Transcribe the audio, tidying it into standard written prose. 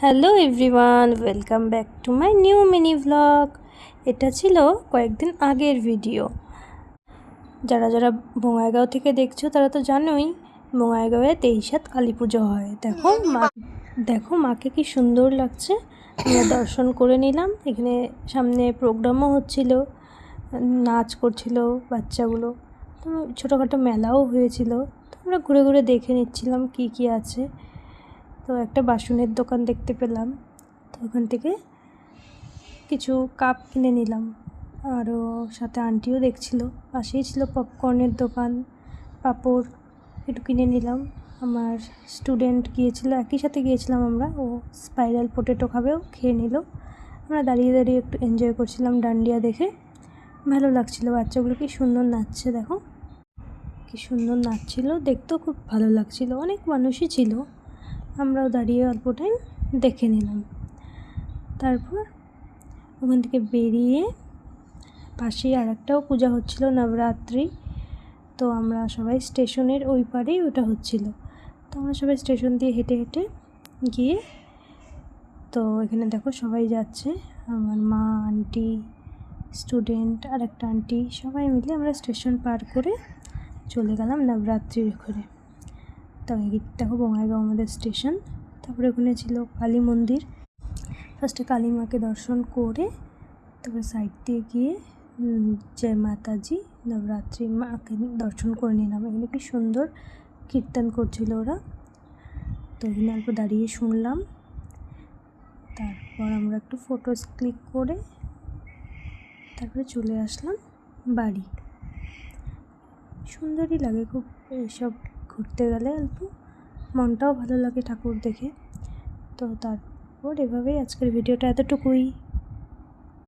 Hello everyone, welcome back to my new mini vlog. এটা ছিল কয়েকদিন আগের ভিডিও। যারা যারা বঙ্গাইগাঁও থেকে দেখছো তারা তো জানোই বঙ্গাইগাঁওয়ে 23 কালী পুজো হয়। দেখো মাকে কি সুন্দর লাগছে। আমরা দর্শন করে নিলাম। এখানে সামনে প্রোগ্রামও হচ্ছিল, নাচ করছিল বাচ্চাগুলো, তো ছোটোখাটো মেলাও হয়েছিল। তো আমরা ঘুরে ঘুরে দেখে নিচ্ছিলাম কি কি আছে। তো একটা বাসনের দোকান দেখতে পেলাম, তো ওখান থেকে কিছু কাপ কিনে নিলাম। আরও সাথে আন্টিও দেখছিল, পাশেই ছিল পপকর্নের দোকান, পাঁপড় একটু কিনে নিলাম। আমার স্টুডেন্ট গিয়েছিল, একই সাথে গিয়েছিলাম আমরা, ও স্পাইরাল পোটেটো খাবেও, খেয়ে নিল। আমরা দাঁড়িয়ে দাঁড়িয়ে একটু এনজয় করছিলাম ডান্ডিয়া দেখে, ভালো লাগছিল। বাচ্চাগুলো কি সুন্দর নাচছে, দেখো কি সুন্দর নাচছিল, দেখতেও খুব ভালো লাগছিল। অনেক মানুষই ছিল, আমরাও দাঁড়িয়ে অল্প টাইম দেখে নিলাম। তারপর ওখান থেকে বেরিয়ে পাশেই আরেকটাও পূজা হচ্ছিল, নবরাত্রি। তো আমরা সবাই স্টেশনের ওই পারেই ওটা হচ্ছিল, তো আমরা সবাই স্টেশন দিয়ে হেঁটে হেঁটে গিয়ে, তো এখানে দেখো সবাই যাচ্ছে, আমার মা, আন্টি, স্টুডেন্ট আর একটা আন্টি, সবাই মিলে আমরা স্টেশন পার করে চলে গেলাম নবরাত্রির ঘরে। তো দেখো বঙ্গাইগাঁও আমাদের স্টেশন। তারপরে ওখানে ছিল কালী মন্দির। ফার্স্টে কালী মাকে দর্শন করে তারপরে সাইড দিয়ে গিয়ে জয় মাতাজি নবরাত্রি মাকে দর্শন করে নিলাম। এখানে কি সুন্দর কীর্তন করছিল ওরা, তো এখানে অল্প দাঁড়িয়ে শুনলাম। তারপর আমরা একটু ফটোস ক্লিক করে তারপরে চলে আসলাম বাড়ি। সুন্দরই লাগে খুব এইসব ঘুরতে গেলে, অল্প মনটাও ভালো লাগে ঠাকুর দেখে। তো তারপর এভাবেই আজকের ভিডিওটা এতটুকুই।